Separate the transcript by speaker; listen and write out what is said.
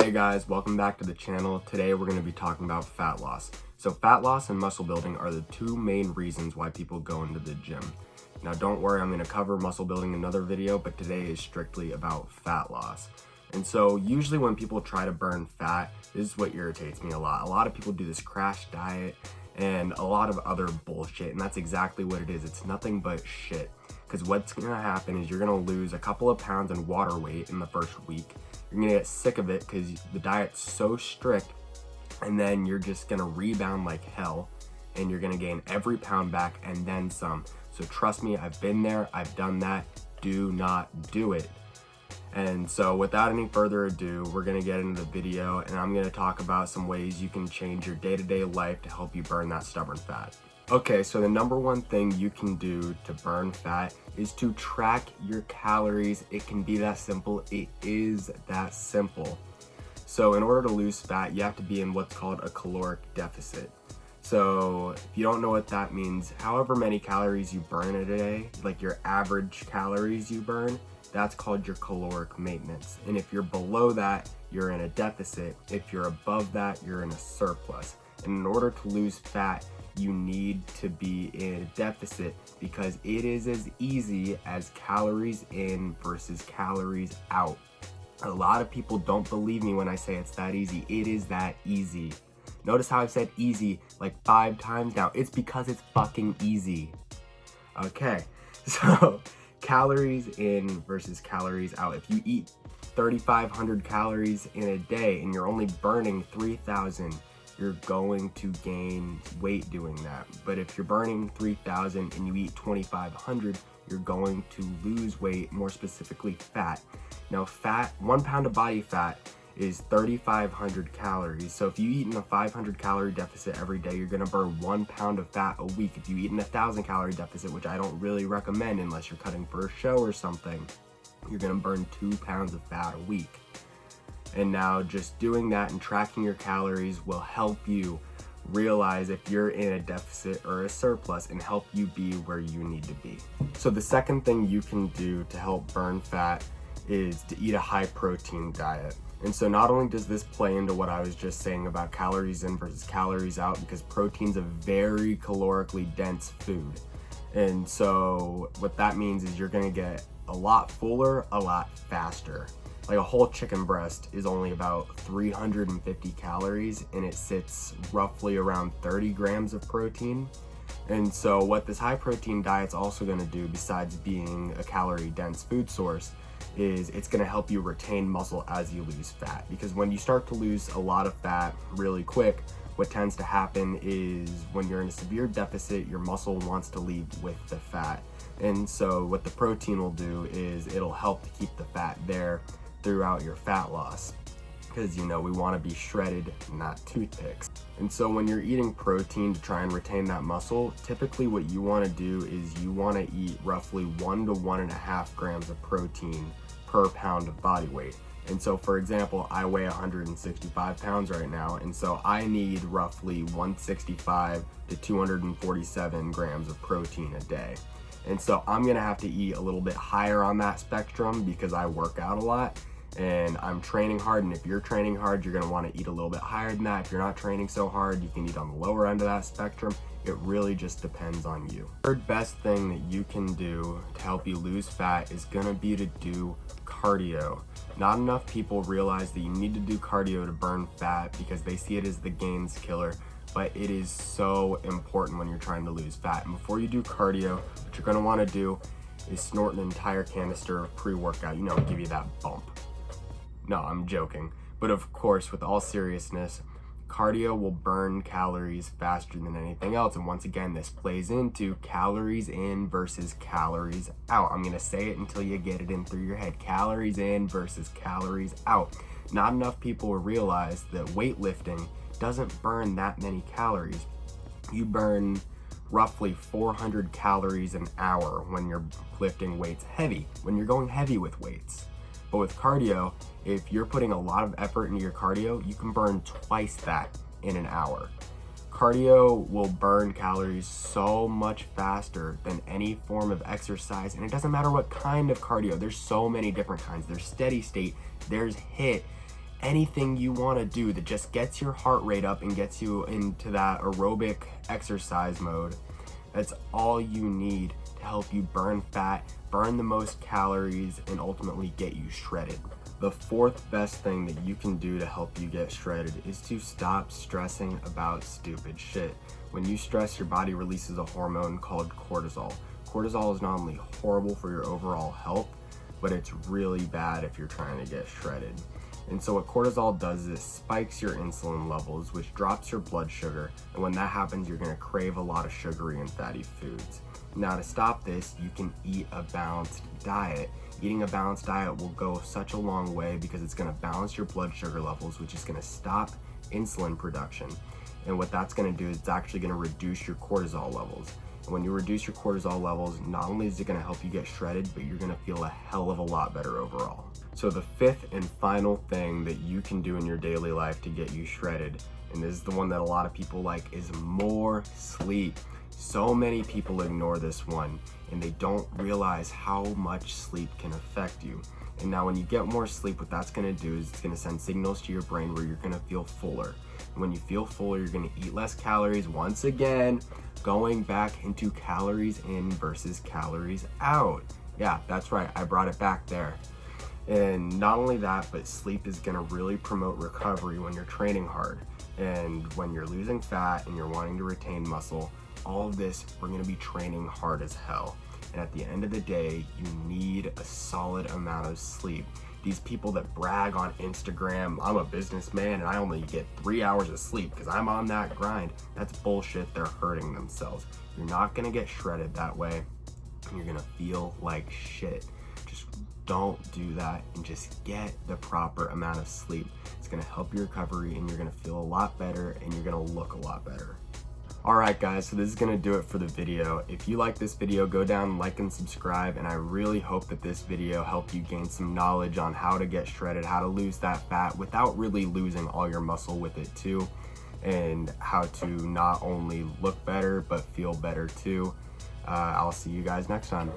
Speaker 1: Hey guys, welcome back to the channel. Today we're going to be talking about fat loss. So fat loss and muscle building are the two main reasons why people go into the gym. Now don't worry, I'm going to cover muscle building in another video, but today is strictly about fat loss. And so usually when people try to burn fat, this is what irritates me a lot. A lot of people do this crash diet and a lot of other bullshit, and that's exactly what it is. It's nothing but shit. Because what's going to happen is you're going to lose a couple of pounds in water weight in the first week. You're gonna get sick of it because the diet's so strict, and then you're just gonna rebound like hell, and you're gonna gain every pound back and then some. So trust me, I've been there, I've done that. Do not do it. And so without any further ado, we're gonna get into the video, and I'm gonna talk about some ways you can change your day-to-day life to help you burn that stubborn fat. Okay, so the number one thing you can do to burn fat is to track your calories. It can be that simple. It is that simple. So in order to lose fat, you have to be in what's called a caloric deficit. So if you don't know what that means, however many calories you burn in a day, like your average calories you burn, that's called your caloric maintenance. And if you're below that, you're in a deficit. If you're above that, you're in a surplus. And in order to lose fat, you need to be in a deficit, because it is as easy as calories in versus calories out. A lot of people don't believe me when I say it's that easy. It is that easy. Notice how I've said easy like 5 times now. It's because it's fucking easy. Okay, so calories in versus calories out. If you eat 3,500 calories in a day and you're only burning 3,000, you're going to gain weight doing that. But if you're burning 3,000 and you eat 2,500, you're going to lose weight, more specifically fat. Now fat, 1 pound of body fat is 3,500 calories. So if you eat in a 500 calorie deficit every day, you're gonna burn 1 pound of fat a week. If you eat in a 1,000 calorie deficit, which I don't really recommend unless you're cutting for a show or something, you're gonna burn 2 pounds of fat a week. And now just doing that and tracking your calories will help you realize if you're in a deficit or a surplus and help you be where you need to be. So the second thing you can do to help burn fat is to eat a high protein diet. And so not only does this play into what I was just saying about calories in versus calories out, because protein's a very calorically dense food. And so what that means is you're gonna get a lot fuller, a lot faster. Like a whole chicken breast is only about 350 calories, and it sits roughly around 30 grams of protein. And so what this high protein diet's also gonna do, besides being a calorie dense food source, is it's gonna help you retain muscle as you lose fat. Because when you start to lose a lot of fat really quick, what tends to happen is when you're in a severe deficit, your muscle wants to leave with the fat. And so what the protein will do is it'll help to keep the fat there throughout your fat loss, because we want to be shredded, not toothpicks. And so when you're eating protein to try and retain that muscle, typically what you want to do is you want to eat roughly 1 to 1.5 grams of protein per pound of body weight. And so for example, I weigh 165 pounds right now, and so I need roughly 165 to 247 grams of protein a day. And so I'm gonna have to eat a little bit higher on that spectrum because I work out a lot and I'm training hard. And if you're training hard, you're gonna wanna eat a little bit higher than that. If you're not training so hard, you can eat on the lower end of that spectrum. It really just depends on you. Third best thing that you can do to help you lose fat is gonna be to do cardio. Not enough people realize that you need to do cardio to burn fat because they see it as the gains killer. But it is so important when you're trying to lose fat. And before you do cardio, what you're gonna wanna do is snort an entire canister of pre-workout, give you that bump. No, I'm joking. But of course, with all seriousness, cardio will burn calories faster than anything else. And once again, this plays into calories in versus calories out. I'm gonna say it until you get it in through your head. Calories in versus calories out. Not enough people realize that weightlifting doesn't burn that many calories. You burn roughly 400 calories an hour when you're lifting weights heavy, when you're going heavy with weights. But with cardio, if you're putting a lot of effort into your cardio, you can burn twice that in an hour. Cardio will burn calories so much faster than any form of exercise, and it doesn't matter what kind of cardio. There's so many different kinds. There's steady state, there's HIIT, anything you want to do that just gets your heart rate up and gets you into that aerobic exercise mode. That's all you need to help you burn fat, burn the most calories, and ultimately get you shredded. The fourth best thing that you can do to help you get shredded is to stop stressing about stupid shit. When you stress, your body releases a hormone called cortisol. Cortisol is not only horrible for your overall health, but it's really bad if you're trying to get shredded. And so what cortisol does is it spikes your insulin levels, which drops your blood sugar. And when that happens, you're gonna crave a lot of sugary and fatty foods. Now to stop this, you can eat a balanced diet. Eating a balanced diet will go such a long way because it's gonna balance your blood sugar levels, which is gonna stop insulin production. And what that's gonna do is it's actually gonna reduce your cortisol levels. And when you reduce your cortisol levels, not only is it gonna help you get shredded, but you're gonna feel a hell of a lot better overall. So the fifth and final thing that you can do in your daily life to get you shredded, and this is the one that a lot of people like, is more sleep. So many people ignore this one and they don't realize how much sleep can affect you. And now when you get more sleep, what that's gonna do is it's gonna send signals to your brain where you're gonna feel fuller. And when you feel fuller, you're gonna eat less calories. Once again, going back into calories in versus calories out. Yeah, that's right, I brought it back there. And not only that, but sleep is gonna really promote recovery when you're training hard. And when you're losing fat and you're wanting to retain muscle, all of this, we're gonna be training hard as hell. And at the end of the day, you need a solid amount of sleep. These people that brag on Instagram, I'm a businessman and I only get 3 hours of sleep because I'm on that grind. That's bullshit, they're hurting themselves. You're not gonna get shredded that way. You're gonna feel like shit. Just don't do that and just get the proper amount of sleep. It's gonna help your recovery and you're gonna feel a lot better and you're gonna look a lot better. Alright guys, so this is gonna do it for the video. If you like this video, go down, like and subscribe, and I really hope that this video helped you gain some knowledge on how to get shredded, how to lose that fat without really losing all your muscle with it too, and how to not only look better, but feel better too. I'll see you guys next time.